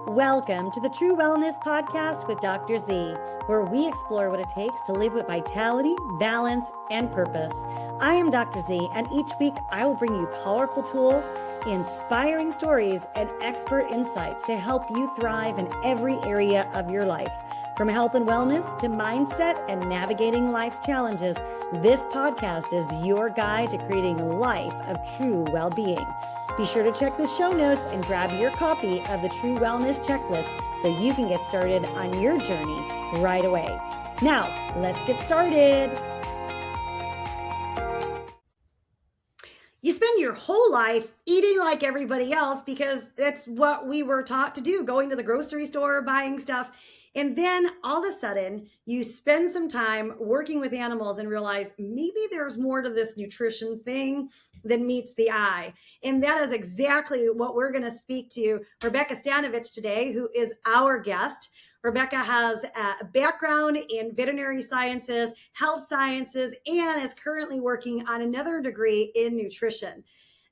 Welcome to the True Wellness Podcast with Dr. Z, where we explore what it takes to live with vitality, balance, and purpose. I am Dr. Z, and each week I will bring you powerful tools, inspiring stories, and expert insights to help you thrive in every area of your life. From health and wellness to mindset and navigating life's challenges, this podcast is your guide to creating a life of true well-being. Be sure to check the show notes and grab your copy of the True Wellness Checklist so you can get started on your journey right away. Now, let's get started. You spend your whole life eating like everybody else because that's what we were taught to do, going to the grocery store, buying stuff. And then all of a sudden you spend some time working with animals and realize maybe there's more to this nutrition thing than meets the eye. And that is exactly what we're going to speak to Rebecca Stanevich today, who is our guest. Rebecca has a background in veterinary sciences, health sciences, and is currently working on another degree in nutrition.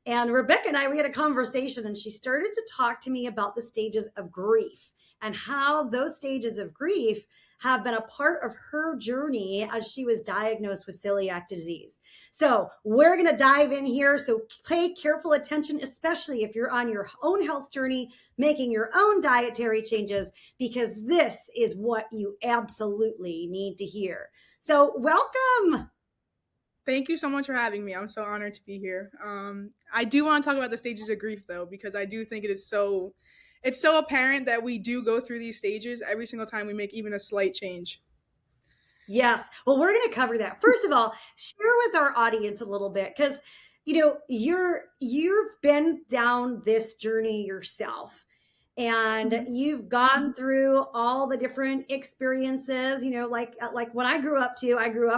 And Rebecca and I, we had a conversation and she started to talk to me about the stages of grief and how those stages of grief have been a part of her journey as she was diagnosed with celiac disease. So we're going to dive in here. So pay careful attention, especially if you're on your own health journey, making your own dietary changes, because this is what you absolutely need to hear. So welcome. Thank you so much for having me. I'm so honored to be here. I do want to talk about the stages of grief, though, because I do think it's so apparent that we do go through these stages every single time we make even a slight change. Yes. Well, we're going to cover that. First of all, share with our audience a little bit, because, you know, you've been down this journey yourself. And you've gone through all the different experiences, you know, like when I grew up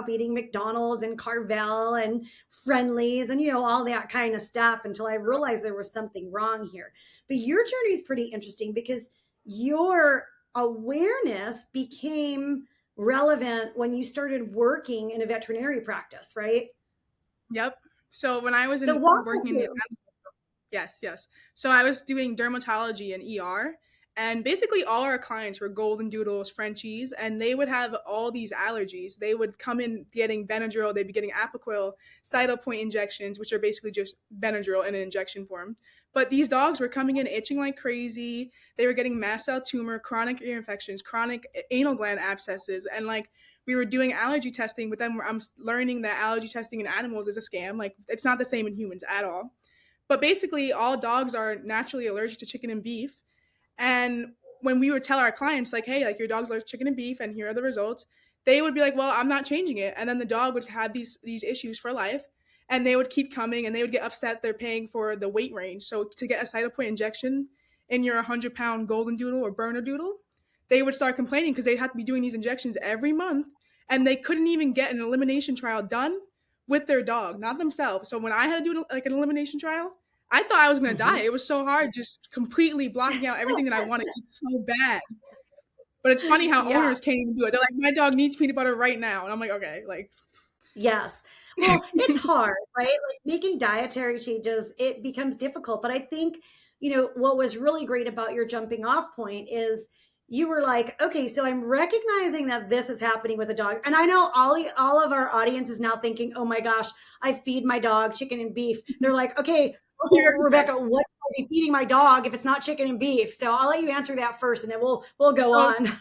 eating McDonald's and Carvel and Friendlies and, you know, all that kind of stuff until I realized there was something wrong here. But your journey is pretty interesting because your awareness became relevant when you started working in a veterinary practice, right? Yep. So when I was working in Yes. So I was doing dermatology and ER, and basically all our clients were golden doodles, Frenchies, and they would have all these allergies. They would come in getting Benadryl, they'd be getting Apoquil, Cytopoint injections, which are basically just Benadryl in an injection form. But these dogs were coming in itching like crazy. They were getting mast cell tumor, chronic ear infections, chronic anal gland abscesses, and like we were doing allergy testing, but then I'm learning that allergy testing in animals is a scam. Like it's not the same in humans at all. But basically, all dogs are naturally allergic to chicken and beef. And when we would tell our clients, like, hey, like your dog's allergic to chicken and beef, and here are the results, they would be like, well, I'm not changing it. And then the dog would have these issues for life, and they would keep coming, and they would get upset they're paying for the weight range. So to get a Cytopoint injection in your 100-pound golden doodle or Berner doodle, they would start complaining because they'd have to be doing these injections every month, and they couldn't even get an elimination trial done with their dog, not themselves. So when I had to do like an elimination trial, I thought I was going to die. It was so hard, just completely blocking out everything that I want to eat so bad. But it's funny how owners can't even do it. They're like, my dog needs peanut butter right now. And I'm like, okay, like. Yes. Well, it's hard, right? Like making dietary changes, it becomes difficult. But I think, you know, what was really great about your jumping off point is you were like, okay, so I'm recognizing that this is happening with a dog. And I know all of our audience is now thinking, oh my gosh, I feed my dog chicken and beef. They're like, okay, Rebecca, what should I be feeding my dog if it's not chicken and beef? So I'll let you answer that first, and then we'll go on.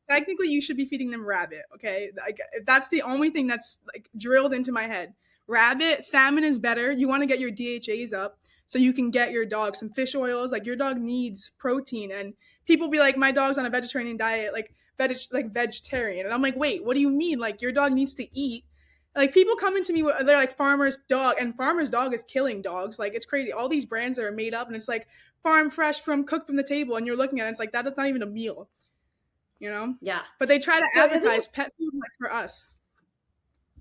Technically, you should be feeding them rabbit. Okay, like that's the only thing that's like drilled into my head. Rabbit, salmon is better. You want to get your DHAs up so you can get your dog some fish oils. Like your dog needs protein, and people be like, my dog's on a vegetarian diet, like vegetarian, and I'm like, wait, what do you mean? Like your dog needs to eat. Like people come into me, they're like farmer's dog, and farmer's dog is killing dogs. Like it's crazy. All these brands that are made up, and it's like farm fresh from cooked from the table, and you're looking at it, it's like that's not even a meal, you know? Yeah. But they try to advertise pet food like for us.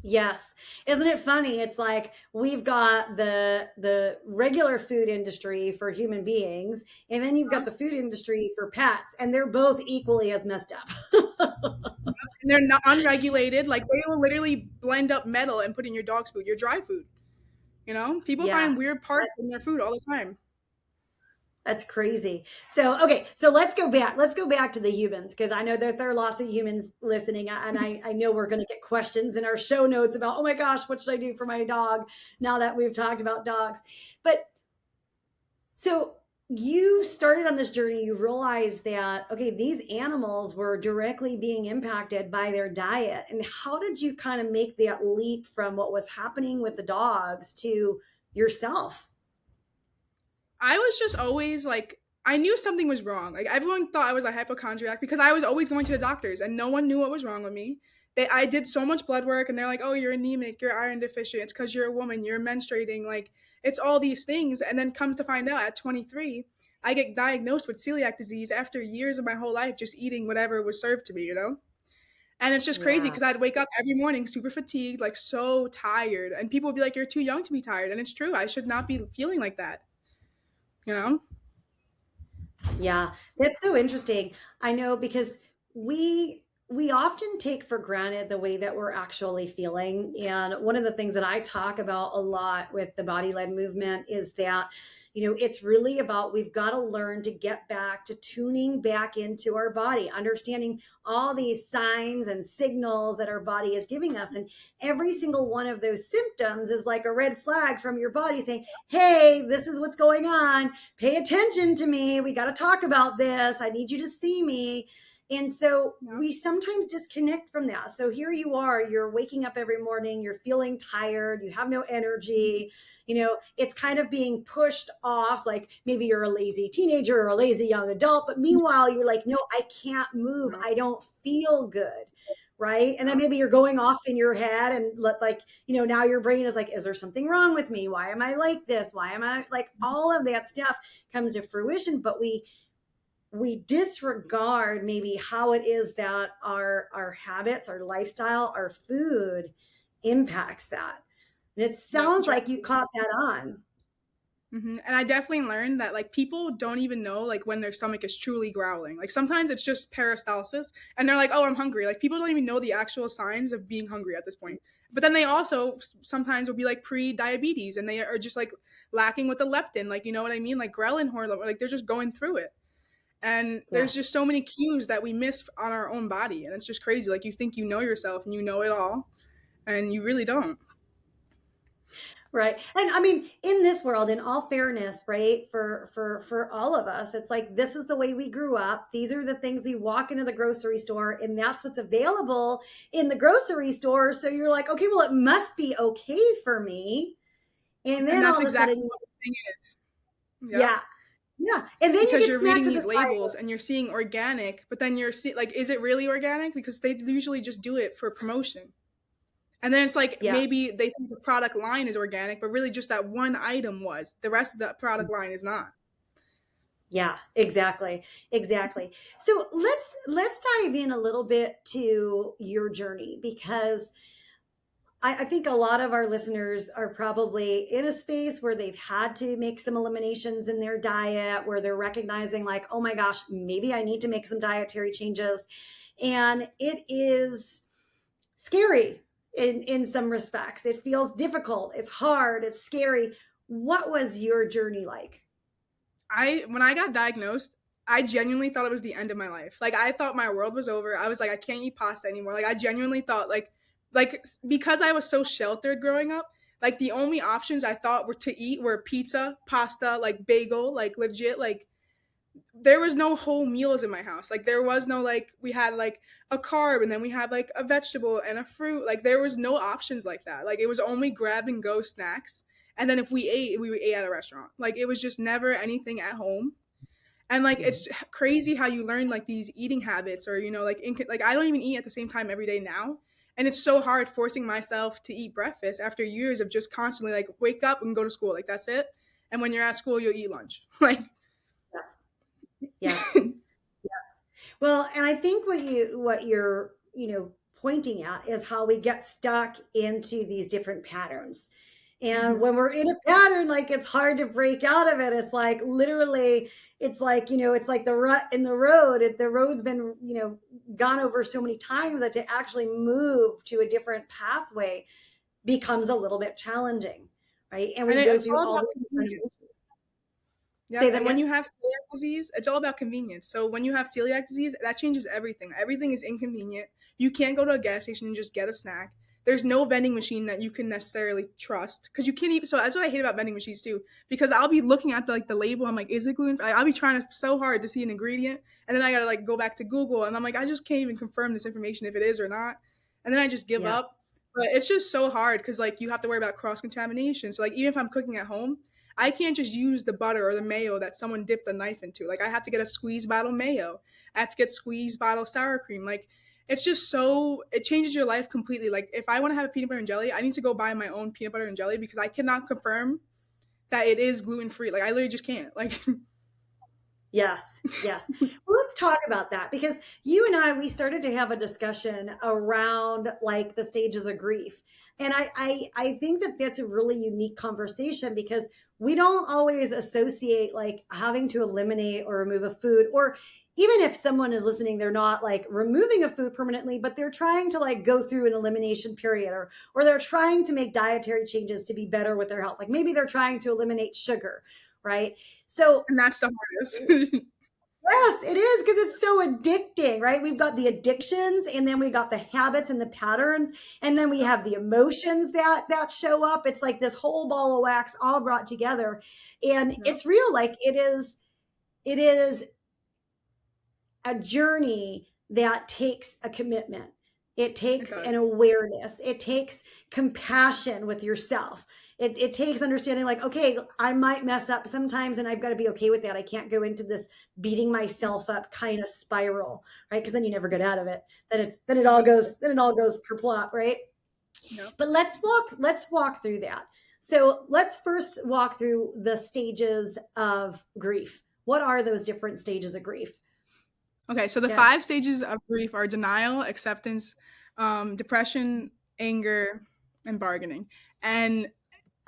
Yes. Isn't it funny? It's like we've got the regular food industry for human beings, and then you've got the food industry for pets, and they're both equally as messed up. And they're not unregulated. Like they will literally blend up metal and put in your dog's food, your dry food. You know, people find weird parts in their food all the time. That's crazy. So, okay, so let's go back. Let's go back to the humans because I know that there are lots of humans listening, and I know we're going to get questions in our show notes about, oh my gosh, what should I do for my dog now that we've talked about dogs? But so you started on this journey, you realized that, okay, these animals were directly being impacted by their diet. And how did you kind of make that leap from what was happening with the dogs to yourself? I was just always like, I knew something was wrong. Like everyone thought I was a hypochondriac because I was always going to the doctors and no one knew what was wrong with me. I did so much blood work and they're like, oh, you're anemic, you're iron deficient. It's because you're a woman, you're menstruating. Like it's all these things. And then come to find out at 23, I get diagnosed with celiac disease after years of my whole life just eating whatever was served to me, you know? And it's just crazy Yeah. because I'd wake up every morning super fatigued, like so tired. And people would be like, you're too young to be tired. And it's true. I should not be feeling like that, you know? Yeah, that's so interesting. I know because we often take for granted the way that we're actually feeling. And one of the things that I talk about a lot with the body led movement is that, it's really about we've got to learn to get back to tuning back into our body, understanding all these signs and signals that our body is giving us. And every single one of those symptoms is like a red flag from your body saying, hey, this is what's going on, pay attention to me, we got to talk about this, I need you to see me. And so Yeah. we sometimes disconnect from that. So here you are, you're waking up every morning, you're feeling tired, you have no energy, it's kind of being pushed off. Like maybe you're a lazy teenager or a lazy young adult, but meanwhile, you're like, no, I can't move, Yeah. I don't feel good. Right. And then Yeah. maybe you're going off in your head and now your brain is like, is there something wrong with me? Why am I like this? Why am I like, all of that stuff comes to fruition, but we disregard maybe how it is that our habits, our lifestyle, our food impacts that. And it Yeah. sounds like you caught that on. And I definitely learned that like people don't even know like when their stomach is truly growling. Like sometimes it's just peristalsis and they're like, oh, I'm hungry. Like people don't even know the actual signs of being hungry at this point. But then they also sometimes will be like pre-diabetes and they are just like lacking with the leptin. Like, you know what I mean? Like ghrelin hormone, like they're just going through it. And there's Yes. just so many cues that we miss on our own body. And it's just crazy. Like you think you know yourself and you know it all and you really don't. Right. And I mean, in this world, in all fairness, right, for all of us, it's like this is the way we grew up. These are the things you walk into the grocery store and that's what's available in the grocery store. So you're like, okay, well, it must be okay for me. And And then that's all of a exactly sudden, what the thing is. Yep. yeah, yeah. And then you Because get you're smacked reading with these this labels and you're seeing organic, but then like, is it really organic? Because they usually just do it for promotion. And then it's like yeah. maybe they think the product line is organic, but really just that one item was. The rest of the product line is not. Yeah, exactly. Exactly. So let's dive in a little bit to your journey because I think a lot of our listeners are probably in a space where they've had to make some eliminations in their diet, where they're recognizing, like, oh my gosh, maybe I need to make some dietary changes. And it is scary in some respects. It feels difficult, it's hard, it's scary. What was your journey like? When I got diagnosed, I genuinely thought it was the end of my life. Like I thought my world was over. I was like, I can't eat pasta anymore. Like I genuinely thought like because I was so sheltered growing up, like the only options I thought were to eat were pizza, pasta, like bagel, like legit, like there was no whole meals in my house. Like there was no like we had like a carb and then we had like a vegetable and a fruit. Like there was no options like that. Like it was only grab and go snacks. And then if we ate at a restaurant. Like it was just never anything at home. And like it's crazy how you learn like these eating habits or like I don't even eat at the same time every day now. And it's so hard forcing myself to eat breakfast after years of just constantly like wake up and go to school. Like that's it. And when you're at school, you'll eat lunch. Like Yes. Yes. Well, and I think what you're pointing at is how we get stuck into these different patterns. And when we're in a pattern, like it's hard to break out of it. It's like literally, it's like the rut in the road. The road's been, gone over so many times that to actually move to a different pathway becomes a little bit challenging, right? And and we go it's through all all about the different convenience. emotions. Yep. Say that And when again. you have celiac disease, it's all about convenience. So when you have celiac disease, that changes everything. Everything is inconvenient. You can't go to a gas station and just get a snack. There's no vending machine that you can necessarily trust because you can't even. So that's what I hate about vending machines too. Because I'll be looking at the label. I'm like, is it gluten free? I'll be trying so hard to see an ingredient, and then I gotta go back to Google, and I'm like, I just can't even confirm this information if it is or not, and then I just give Yeah. up. But it's just so hard because you have to worry about cross contamination. So even if I'm cooking at home, I can't just use the butter or the mayo that someone dipped the knife into. I have to get a squeeze bottle mayo. I have to get squeeze bottle sour cream. It's just so, it changes your life completely. If I want to have a peanut butter and jelly, I need to go buy my own peanut butter and jelly because I cannot confirm that it is gluten free. I literally just can't. Yes, yes. Well, let's talk about that because you and we started to have a discussion around the stages of grief. And I think that that's a really unique conversation because we don't always associate having to eliminate or remove a food, or even if someone is listening, they're not removing a food permanently, but they're trying to go through an elimination period, or they're trying to make dietary changes to be better with their health. Maybe they're trying to eliminate sugar, right? So And that's the hardest. yes, it is because it's so addicting, right? We've got the addictions, and then we got the habits and the patterns, and then we have the emotions that show up. It's like this whole ball of wax all brought together, and Yep. it's real. It is a journey that takes a commitment. It It takes an does. awareness. It takes compassion with yourself. It takes understanding okay, I might mess up sometimes and I've got to be okay with that. I can't go into this beating myself up kind of spiral, right? Because then you never get out of it. Then it all goes kerplop, right? Yep. But let's walk through that. So let's first walk through the stages of grief. What are those different stages of grief? Okay, so the Yeah. 5 stages of grief are denial, acceptance, depression, anger, and bargaining. And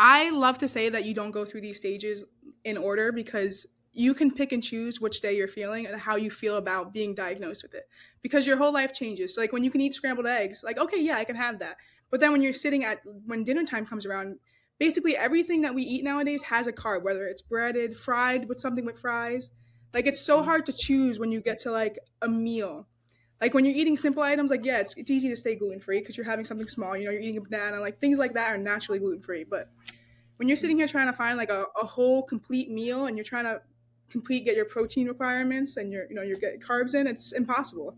I love to say that you don't go through these stages in order because you can pick and choose which day you're feeling and how you feel about being diagnosed with it because your whole life changes. So when you can eat scrambled eggs, okay, yeah, I can have that. But then when dinner time comes around, basically everything that we eat nowadays has a carb, whether it's breaded, fried with something with fries. It's so hard to choose when you get to a meal. When you're eating simple items, yeah, it's easy to stay gluten free because you're having something small. You're eating a banana, things like that are naturally gluten free. But when you're sitting here trying to find a whole complete meal and you're trying to get your protein requirements and you're getting carbs in, it's impossible.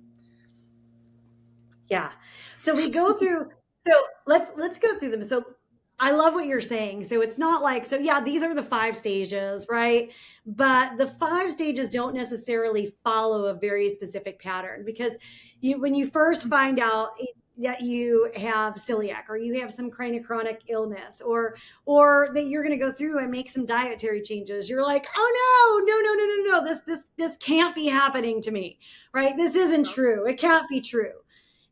Yeah. So we go through so let's go through them. So I love what you're saying. So it's not so yeah, these are the 5 stages, right? But the 5 stages don't necessarily follow a very specific pattern because when you first find out that you have celiac or you have some kind of chronic illness or that you're going to go through and make some dietary changes, you're like, oh no, no, no, no, no, no, this can't be happening to me, right? This isn't true. It can't be true.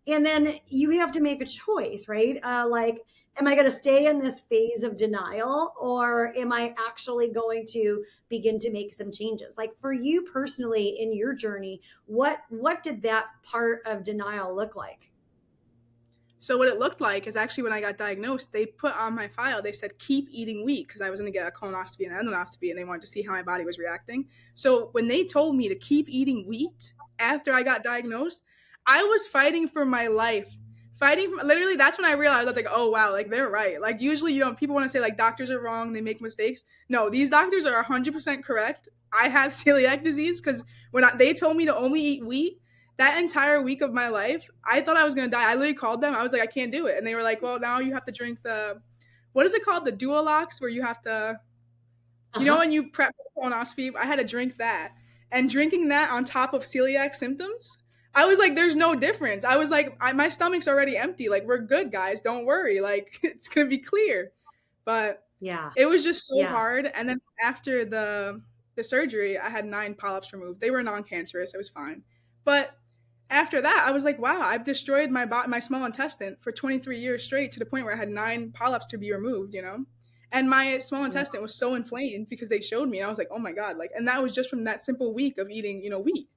And then you have to make a choice, right? Am I going to stay in this phase of denial, or am I actually going to begin to make some changes? For you personally in your journey, what did that part of denial look like? So what it looked like is actually when I got diagnosed, they put on my file, they said, keep eating wheat because I was going to get a colonoscopy and an endoscopy and they wanted to see how my body was reacting. So when they told me to keep eating wheat after I got diagnosed, I was fighting for my life. Literally, that's when I realized, I was oh, wow, they're right. Usually, people want to say, doctors are wrong, they make mistakes. No, these doctors are 100% correct. I have celiac disease because they told me to only eat wheat, that entire week of my life, I thought I was going to die. I literally called them. I was like, I can't do it. And they were like, well, now you have to drink what is it called? The Duolox, where you have to, Uh-huh. when you prep for colonoscopy, I had to drink that. And drinking that on top of celiac symptoms, I was like, there's no difference. I was like, my stomach's already empty. We're good, guys. Don't worry. It's going to be clear. But Yeah. it was just so Yeah. hard. And then after the surgery, I had 9 polyps removed. They were non-cancerous. It was fine. But after that, I was like, wow, I've destroyed my small intestine for 23 years straight to the point where I had 9 polyps to be removed. And my small Yeah. intestine was so inflamed because they showed me. And I was like, oh my God. And that was just from that simple week of eating, wheat.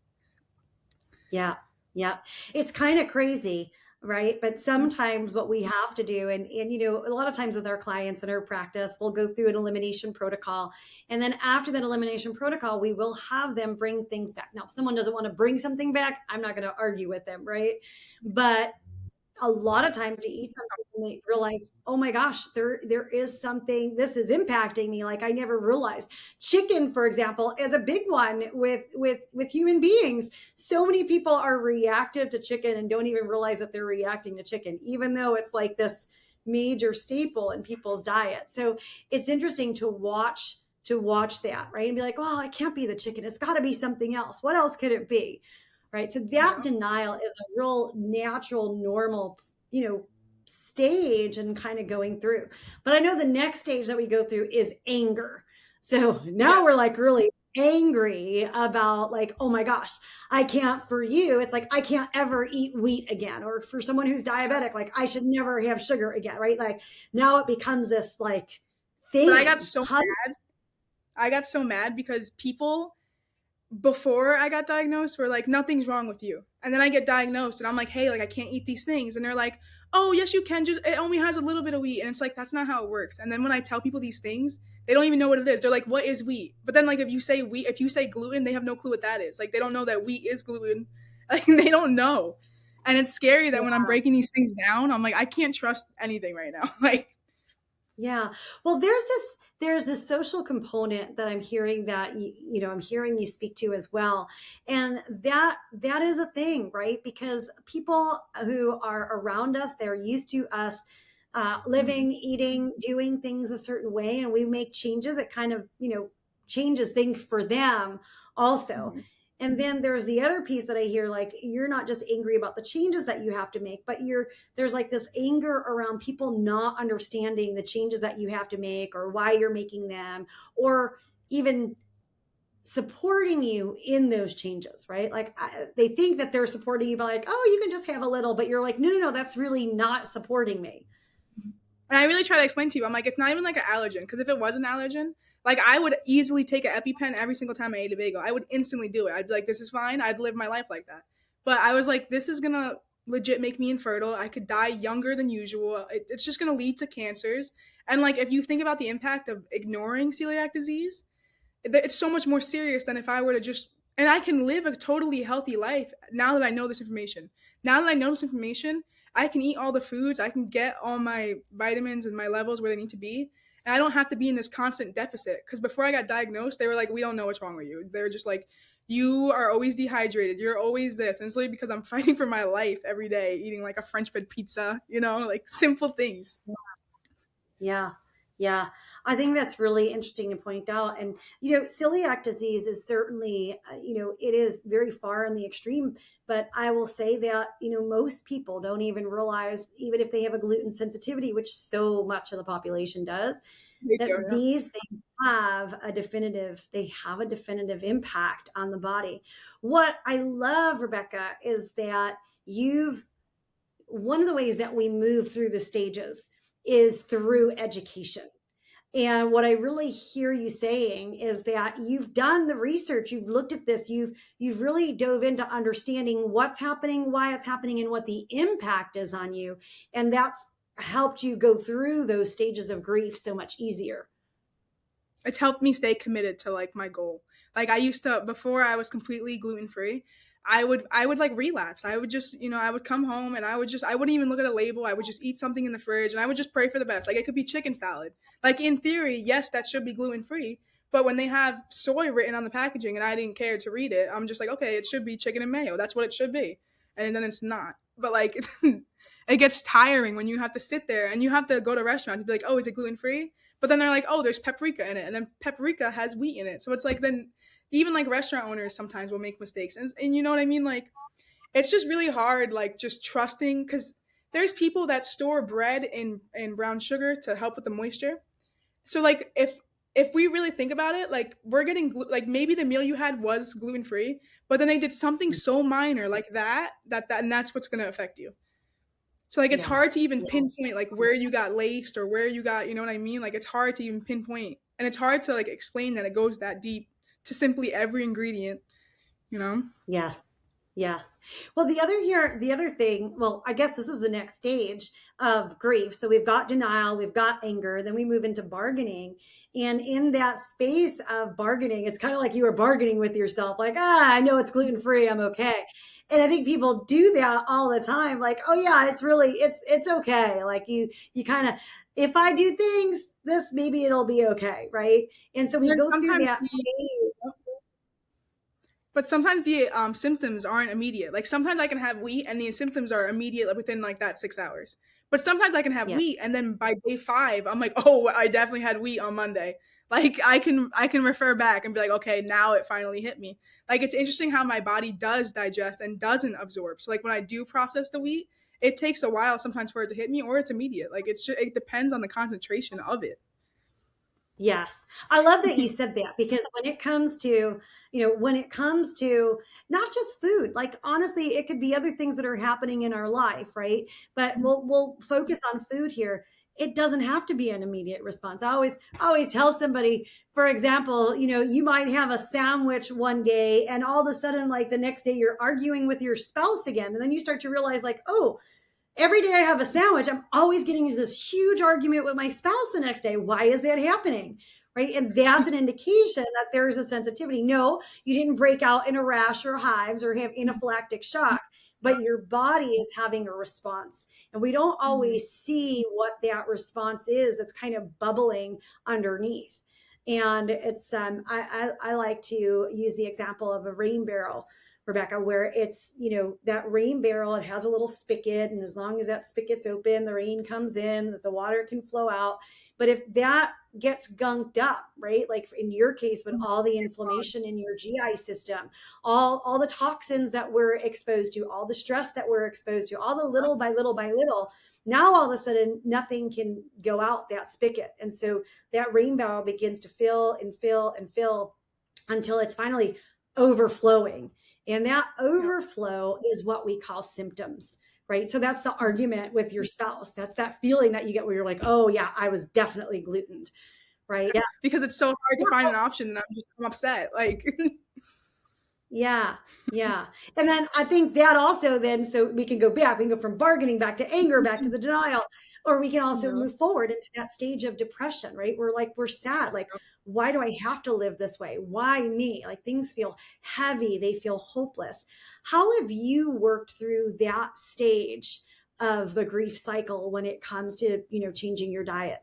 Yeah. Yeah. It's kind of crazy. right? But sometimes what we have to do, and a lot of times with our clients in our practice, we'll go through an elimination protocol. And then after that elimination protocol, we will have them bring things back. Now, if someone doesn't want to bring something back, I'm not going to argue with them, right? But a lot of times they eat something and they realize, oh my gosh, there is something, this is impacting me like I never realized. Chicken, for example, is a big one with human beings. So many people are reactive to chicken and don't even realize that they're reacting to chicken, even though it's like this major staple in people's diet. So it's interesting to watch that, right? And be like, well, it can't be the chicken. It's got to be something else. What else could it be? Right. So that denial is a real natural, normal, stage and kind of going through. But I know the next stage that we go through is anger. So now we're like really angry about like, oh my gosh, I can't, for you, it's like, I can't ever eat wheat again. Or for someone who's diabetic, like I should never have sugar again. Right. Like now it becomes this like thing. But I got so mad. I got so mad because people before I got diagnosed were like, nothing's wrong with you. And then I get diagnosed and I'm like, hey, like I can't eat these things. And they're like, oh, yes, you can. Just it only has a little bit of wheat. And it's like, that's not how it works. And then when I tell people these things, they don't even know what it is. They're like, what is wheat? But then like if you say wheat, if you say gluten, they have no clue what that is. Like they don't know that wheat is gluten. Like they don't know. And it's scary that when I'm breaking these things down, I'm like, I can't trust anything right now. Like, yeah. Well, there's this social component that I'm hearing that I'm hearing you speak to as well. And that is a thing, right? Because people who are around us, they're used to us living, eating, doing things a certain way, and we make changes. It kind of, changes things for them also. Mm-hmm. And then there's the other piece that I hear, like, you're not just angry about the changes that you have to make, but there's like this anger around people not understanding the changes that you have to make or why you're making them, or even supporting you in those changes, right? Like they think that they're supporting you by like, oh, you can just have a little, but you're like, no, that's really not supporting me. And I really try to explain to you, I'm like, it's not even like an allergen. Because if it was an allergen, like I would easily take an EpiPen every single time I ate a bagel. I would instantly do it. I'd be like, this is fine. I'd live my life like that. But I was like, this is going to legit make me infertile. I could die younger than usual. It's just going to lead to cancers. And like, if you think about the impact of ignoring celiac disease, it's so much more serious than if I were to just, and I can live a totally healthy life now that I know this information. Now that I know this information, I can eat all the foods, I can get all my vitamins and my levels where they need to be, and I don't have to be in this constant deficit. Because before I got diagnosed, they were like, we don't know what's wrong with you. They were just like, you are always dehydrated, you're always this. And it's literally because I'm fighting for my life every day, eating like a French bread pizza, like simple things. Yeah. I think that's really interesting to point out. And, celiac disease is certainly, it is very far in the extreme, but I will say that, most people don't even realize, even if they have a gluten sensitivity, which so much of the population does, these things have a definitive impact on the body. What I love, Rebecca, is that one of the ways that we move through the stages is through education. And what I really hear you saying is that you've done the research, you've looked at this, you've really dove into understanding what's happening, why it's happening, and what the impact is on you. And that's helped you go through those stages of grief so much easier. It's helped me stay committed to like my goal. Like I used to, before I was completely gluten-free, I would like relapse. I would just, I would come home and I wouldn't even look at a label. I would just eat something in the fridge and I would just pray for the best. Like it could be chicken salad. Like in theory, yes, that should be gluten-free. But when they have soy written on the packaging and I didn't care to read it, I'm just like, okay, it should be chicken and mayo. That's what it should be. And then it's not. But like, it gets tiring when you have to sit there and you have to go to a restaurant to be like, oh, is it gluten-free? But then they're like, oh, there's paprika in it. And then paprika has wheat in it. So it's like, then even like restaurant owners sometimes will make mistakes. And you know what I mean? Like, it's just really hard, like just trusting, because there's people that store bread in brown sugar to help with the moisture. So like, if we really think about it, like we're getting, like maybe the meal you had was gluten-free, but then they did something so minor like that, and that's what's going to affect you. So like it's hard to even pinpoint like where you got laced or where you got, you know what I mean? Like it's hard to even pinpoint, and it's hard to like explain that it goes that deep to simply every ingredient, Yes. Yes. Well, the other thing, well, I guess this is the next stage of grief. So we've got denial, we've got anger, then we move into bargaining. And in that space of bargaining, it's kind of like you were bargaining with yourself, like, I know it's gluten free, I'm okay. And I think people do that all the time, like, oh yeah, it's really, it's okay. Like you kind of, if I do things, this maybe it'll be okay, right? And so And we then go through sometimes that phase. but sometimes the symptoms aren't immediate. Like sometimes I can have wheat and the symptoms are immediate, like, within like that 6 hours. But sometimes I can have Yeah. wheat and then by day 5, I'm like, oh, I definitely had wheat on Monday. Like I can refer back and be like, okay, now it finally hit me. Like it's interesting how my body does digest and doesn't absorb. So like when I do process the wheat, it takes a while sometimes for it to hit me, or it's immediate. Like it depends on the concentration of it. Yes. I love that you said that because when it comes to, when it comes to not just food, like honestly, it could be other things that are happening in our life, right? But we'll focus on food here. It doesn't have to be an immediate response. I always tell somebody, for example, you might have a sandwich one day and all of a sudden like the next day you're arguing with your spouse again and then you start to realize like, oh, every day I have a sandwich, I'm always getting into this huge argument with my spouse the next day. Why is that happening? Right. And that's an indication that there's a sensitivity. No, you didn't break out in a rash or hives or have anaphylactic shock, but your body is having a response. And we don't Mhm. always see what that response is that's kind of bubbling underneath. And it's I like to use the example of a rain barrel, Rebecca, where it's, that rain barrel, it has a little spigot. And as long as that spigot's open, the rain comes in, that the water can flow out. But if that gets gunked up, right? Like in your case, with all the inflammation in your GI system, all the toxins that we're exposed to, all the stress that we're exposed to, all the little by little by little, now all of a sudden nothing can go out that spigot. And so that rain barrel begins to fill and fill and fill until it's finally overflowing. And that Yep. overflow is what we call symptoms, right? So that's the argument with your spouse. That's that feeling that you get where you're like, oh, yeah, I was definitely glutened, right? Yeah. Because it's so hard to find an option and I'm upset. Like Yeah, yeah. And then I think that also then, so we can go back, we can go from bargaining back to anger, back to the denial, or we can also yeah. move forward into that stage of depression, right? We're like, we're sad. Like, why do I have to live this way? Why me? Like things feel heavy, they feel hopeless. How have you worked through that stage of the grief cycle when it comes to, changing your diet?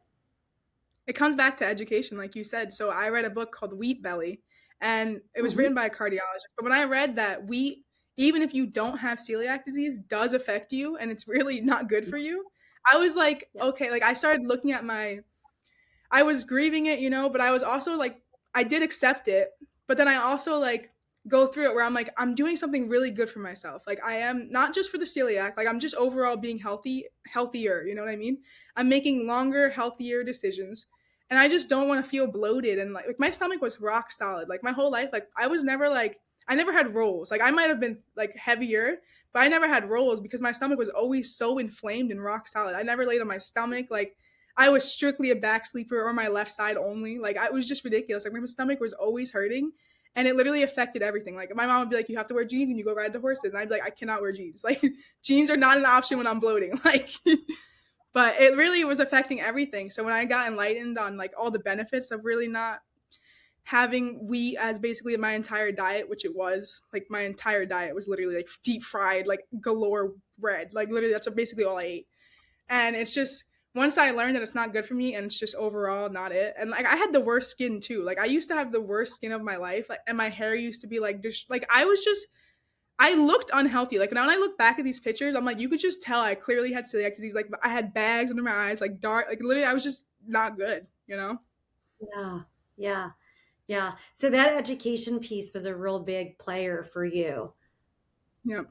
It comes back to education, like you said. So I read a book called Wheat Belly, and it was Mhm. written by a cardiologist. But when I read that wheat, even if you don't have celiac disease, does affect you, and it's really not good for you, I was like, Yeah. okay, like I started looking at I was grieving it, but I was also like, I did accept it, but then I also like go through it where I'm like, I'm doing something really good for myself. Like I am not just for the celiac, like I'm just overall being healthier. You know what I mean? I'm making longer, healthier decisions. And I just don't want to feel bloated and like my stomach was rock solid. Like my whole life, like I was never like I never had rolls. Like I might have been like heavier, but I never had rolls because my stomach was always so inflamed and rock solid. I never laid on my stomach. Like I was strictly a back sleeper or my left side only. Like it was just ridiculous. Like my stomach was always hurting, and it literally affected everything. Like my mom would be like, "You have to wear jeans when you go ride the horses," and I'd be like, "I cannot wear jeans. Like jeans are not an option when I'm bloating." Like, but it really was affecting everything. So when I got enlightened on like all the benefits of really not having wheat as basically my entire diet, which it was, like my entire diet was literally like deep fried, like galore bread. Like literally, that's basically all I ate. And it's just once I learned that it's not good for me and it's just overall not it. And like I had the worst skin too. Like I used to have the worst skin of my life. Like and my hair used to be like just like I looked unhealthy. Like now when I look back at these pictures, I'm like, you could just tell I clearly had celiac disease. Like I had bags under my eyes, like dark, like literally I was just not good. Yeah. Yeah. Yeah. So that education piece was a real big player for you. Yep.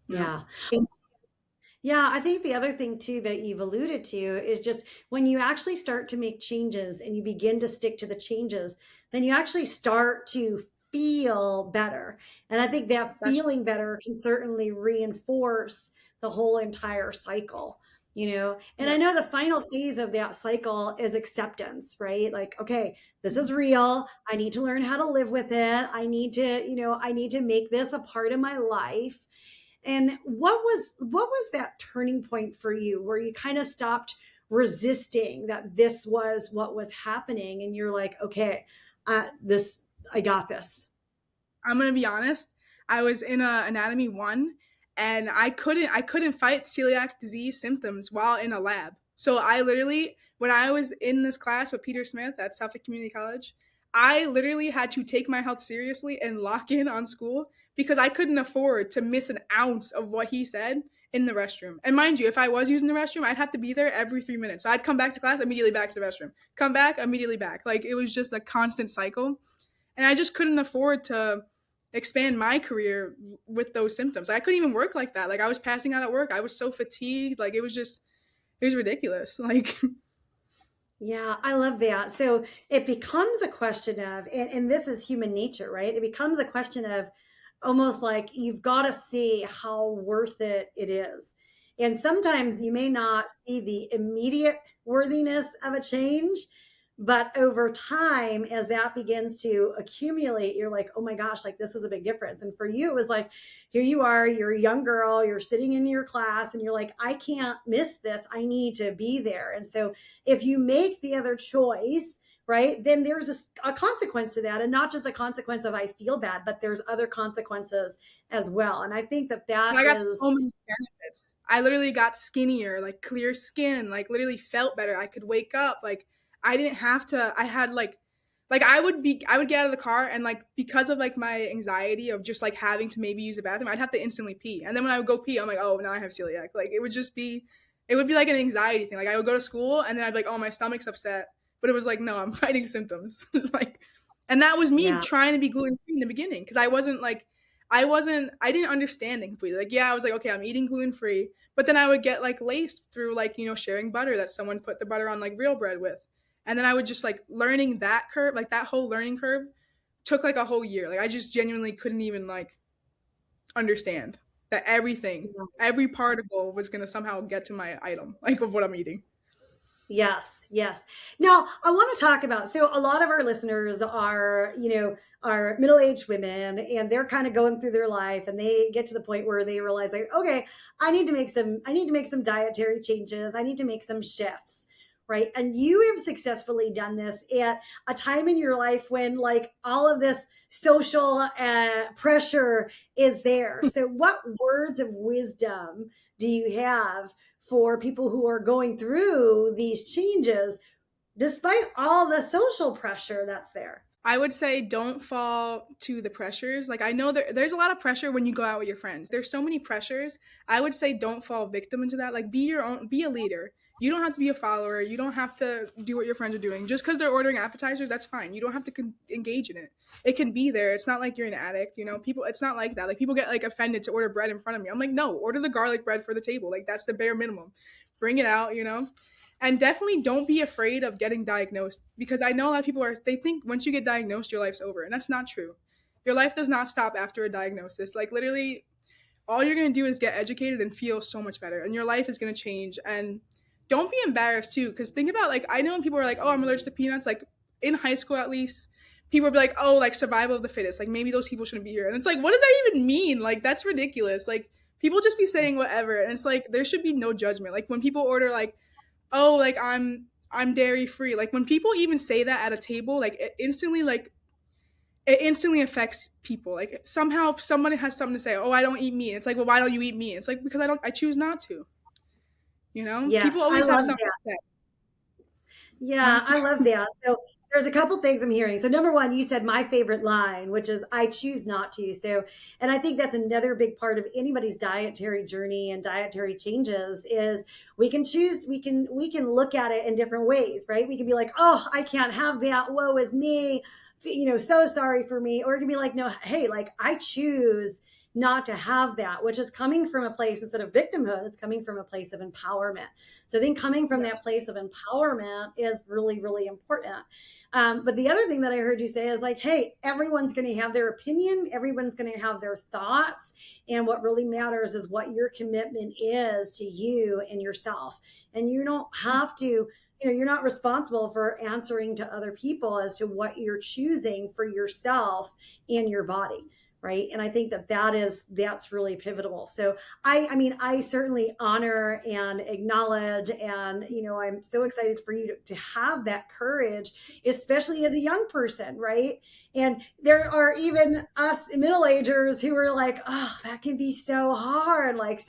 Yep. Yeah. Yeah, I think the other thing too that you've alluded to is just when you actually start to make changes and you begin to stick to the changes, then you actually start to feel better. And I think that That's feeling better can certainly reinforce the whole entire cycle. And Yeah. I know the final phase of that cycle is acceptance, right? Like, okay, this is real. I need to learn how to live with it. I need to make this a part of my life. And what was that turning point for you where you kind of stopped resisting that this was what was happening and you're like, okay, this I got this. I'm gonna be honest. I was in a anatomy one, and I couldn't fight celiac disease symptoms while in a lab. So I literally, when I was in this class with Peter Smith at Suffolk Community College, I literally had to take my health seriously and lock in on school because I couldn't afford to miss an ounce of what he said in the restroom. And mind you, if I was using the restroom, I'd have to be there every 3 minutes. So I'd come back to class, immediately back to the restroom, come back, immediately back. Like it was just a constant cycle. And I just couldn't afford to expand my career with those symptoms. I couldn't even work like that. Like I was passing out at work. I was so fatigued. Like it was ridiculous. Like Yeah, I love that. So it becomes a question of, and this is human nature, right? It becomes a question of almost like you've got to see how worth it is. And sometimes you may not see the immediate worthiness of a change, but over time, as that begins to accumulate, you're like, oh my gosh, like this is a big difference. And for you, it was like, here you are, you're a young girl, you're sitting in your class, and you're like, I can't miss this. I need to be there. And so if you make the other choice, right, then there's a consequence to that. And not just a consequence of I feel bad, but there's other consequences as well. And I think that that I got is, so many benefits. I literally got skinnier, like clear skin, like literally felt better. I could wake up, like I didn't have to. I had like I would get out of the car and like because of like my anxiety of just like having to maybe use a bathroom, I'd have to instantly pee. And then when I would go pee, I'm like, oh, now I have celiac. Like it would be like an anxiety thing. Like I would go to school and then I'd be like, oh, my stomach's upset, but it was like, no, I'm fighting symptoms. Like, and that was me yeah. trying to be gluten free in the beginning because I didn't understand it completely. Like, yeah, I was like, okay, I'm eating gluten free, but then I would get like laced through like, sharing butter that someone put the butter on like real bread with. And then I would just like learning that curve, like that whole learning curve took like a whole year. Like I just genuinely couldn't even like understand that every particle was going to somehow get to my item, like of what I'm eating. Yes, yes. Now, I want to talk about, so a lot of our listeners are middle-aged women and they're kind of going through their life and they get to the point where they realize like, okay, I need to make some dietary changes. I need to make some shifts, right? And you have successfully done this at a time in your life when like all of this social pressure is there. So what words of wisdom do you have for people who are going through these changes despite all the social pressure that's there? I would say don't fall to the pressures. Like I know there's a lot of pressure when you go out with your friends. There's so many pressures. I would say don't fall victim into that. Like be your own, be a leader. You don't have to be a follower. You don't have to do what your friends are doing. Just because they're ordering appetizers, that's fine. You don't have to engage in it. It can be there. It's not like you're an addict. People. It's not like that. Like people get like offended to order bread in front of me. I'm like, no, order the garlic bread for the table. Like that's the bare minimum. Bring it out. And definitely don't be afraid of getting diagnosed because I know a lot of people they think once you get diagnosed, your life's over. And that's not true. Your life does not stop after a diagnosis. Like literally, all you're going to do is get educated and feel so much better. And your life is going to change. And don't be embarrassed too. Because think about like, I know when people are like, oh, I'm allergic to peanuts, like in high school at least, people would be like, oh, like survival of the fittest. Like maybe those people shouldn't be here. And it's like, what does that even mean? Like that's ridiculous. Like people just be saying whatever. And it's like, there should be no judgment. Like when people order like, oh, like I'm dairy free. Like when people even say that at a table, it instantly affects people. Like somehow somebody has something to say, oh, I don't eat meat. It's like, well, why don't you eat meat? It's like because I choose not to. Yes, People I always have love something that. to say. Yeah, I love that. So there's a couple things I'm hearing. So number one, you said my favorite line, which is I choose not to. So, and I think that's another big part of anybody's dietary journey and dietary changes is we can choose, we can look at it in different ways, right? We can be like, oh, I can't have that. Woe is me. So sorry for me. Or it can be like, no, hey, like I choose not to have that, which is coming from a place instead of victimhood, it's coming from a place of empowerment. So I think coming from that place of empowerment is really, really important. But the other thing that I heard you say is like, hey, everyone's going to have their opinion, everyone's going to have their thoughts. And what really matters is what your commitment is to you and yourself. And you don't have to, you're not responsible for answering to other people as to what you're choosing for yourself and your body. Right. And I think that's really pivotal. So I certainly honor and acknowledge, and, I'm so excited for you to have that courage, especially as a young person. Right. And there are even us middle-agers who are like, oh, that can be so hard. Like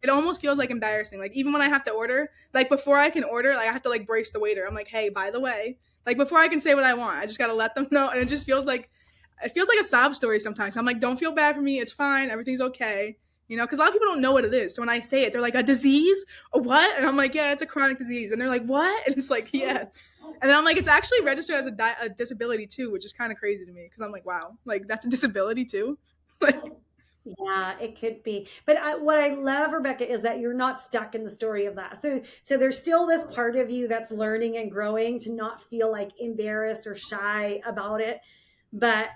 it almost feels like embarrassing. Like even when I have to order, like before I can order, like I have to like brace the waiter. I'm like, hey, by the way, like before I can say what I want, I just got to let them know. And it just feels like a sob story sometimes. I'm like, don't feel bad for me. It's fine. Everything's okay. Because a lot of people don't know what it is. So when I say it, they're like, a disease? A what? And I'm like, yeah, it's a chronic disease. And they're like, what? And it's like, yeah. And then I'm like, it's actually registered as a disability too, which is kind of crazy to me. Because I'm like, wow, like that's a disability too. Like, yeah, it could be. But what I love, Rebecca, is that you're not stuck in the story of that. So there's still this part of you that's learning and growing to not feel like embarrassed or shy about it. But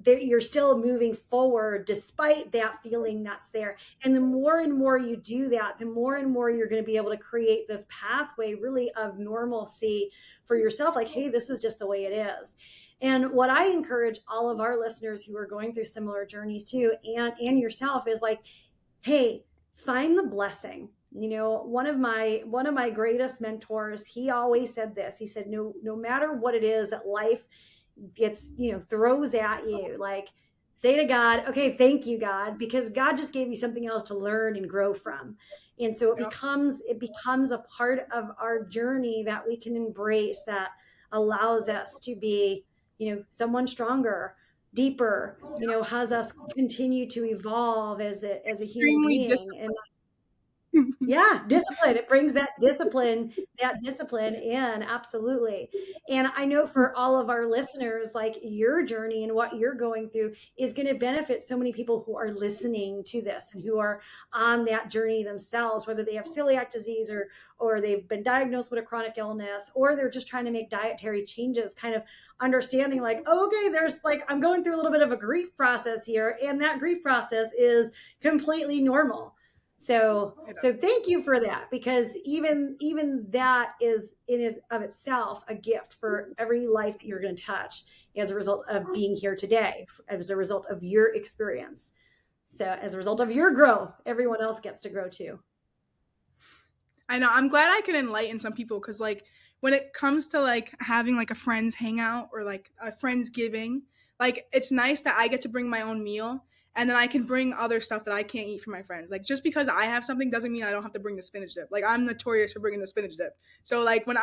you're still moving forward despite that feeling that's there. And the more and more you do that, the more and more you're going to be able to create this pathway really of normalcy for yourself. Like, hey, this is just the way it is. And what I encourage all of our listeners who are going through similar journeys too, and yourself, is like, hey, find the blessing. One of my greatest mentors, he always said this. He said, no matter what it is that life gets, throws at you, like, say to God, okay, thank you, God, because God just gave you something else to learn and grow from. And so it becomes a part of our journey that we can embrace, that allows us to be, someone stronger, deeper, has us continue to evolve as a human being. And yeah, discipline. It brings that discipline in. Absolutely. And I know for all of our listeners, like, your journey and what you're going through is going to benefit so many people who are listening to this and who are on that journey themselves, whether they have celiac disease or they've been diagnosed with a chronic illness, or they're just trying to make dietary changes, kind of understanding like, okay, there's like, I'm going through a little bit of a grief process here, and that grief process is completely normal. So thank you for that, because even that is in of itself a gift for every life that you're going to touch as a result of being here today, as a result of your experience. So as a result of your growth, everyone else gets to grow too. I know. I'm glad I can enlighten some people, because like when it comes to like having like a friend's hangout or like a friend's giving, like it's nice that I get to bring my own meal. And then I can bring other stuff that I can't eat for my friends. Like, just because I have something doesn't mean I don't have to bring the spinach dip. Like, I'm notorious for bringing the spinach dip. So, like, when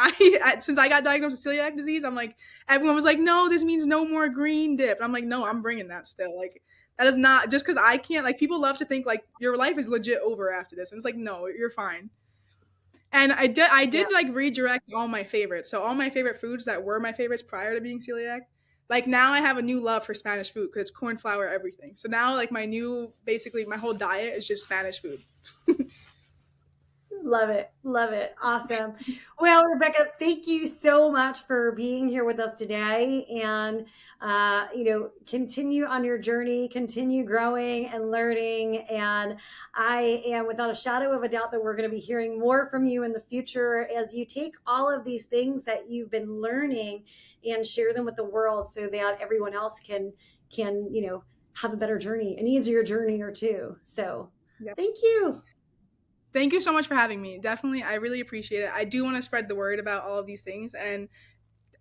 since I got diagnosed with celiac disease, I'm like, everyone was like, no, this means no more green dip. And I'm like, no, I'm bringing that still. Like, that is not, just because I can't, like, people love to think, like, your life is legit over after this. And it's like, no, you're fine. And I did like redirect all my favorites. So all my favorite foods that were my favorites prior to being celiac, like now I have a new love for Spanish food, because it's corn flour everything. So now like basically my whole diet is just Spanish food. Love it. Awesome. Well, Rebecca, thank you so much for being here with us today, and continue on your journey, continue growing and learning. And I am without a shadow of a doubt that we're going to be hearing more from you in the future as you take all of these things that you've been learning and share them with the world, so that everyone else can have a better journey, an easier journey or two. So Thank you. Thank you so much for having me. Definitely, I really appreciate it. I do want to spread the word about all of these things, and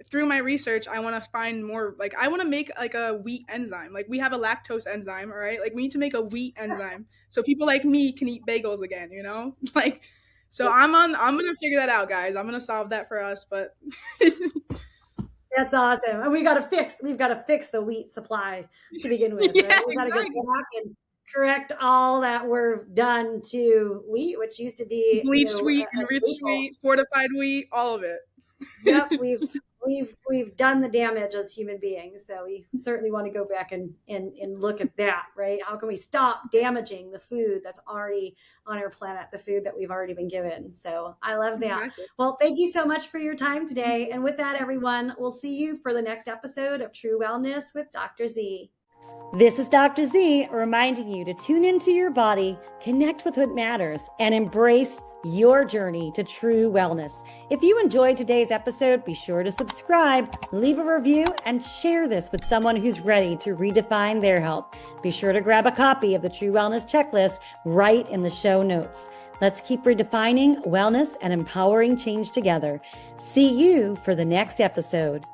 through my research, I want to find more, like, I want to make like a wheat enzyme. Like, we have a lactose enzyme, all right? Like, we need to make a wheat enzyme so people like me can eat bagels again, Like, so I'm going to figure that out, guys. I'm going to solve that for us, but That's awesome. And we've got to fix the wheat supply to begin with. Right? Yeah, We've got to go back and correct all that we're done to wheat, which used to be bleached wheat, enriched wheat, fortified wheat, all of it. Yep, we've we've done the damage as human beings. So we certainly want to go back and look at that, right? How can we stop damaging the food that's already on our planet, the food that we've already been given? So I love that. Exactly. Well, thank you so much for your time today. And with that, everyone, we'll see you for the next episode of True Wellness with Dr. Z. This is Dr. Z reminding you to tune into your body, connect with what matters, and embrace your journey to true wellness. If you enjoyed today's episode, be sure to subscribe, leave a review, and share this with someone who's ready to redefine their health. Be sure to grab a copy of the True Wellness Checklist right in the show notes. Let's keep redefining wellness and empowering change together. See you for the next episode.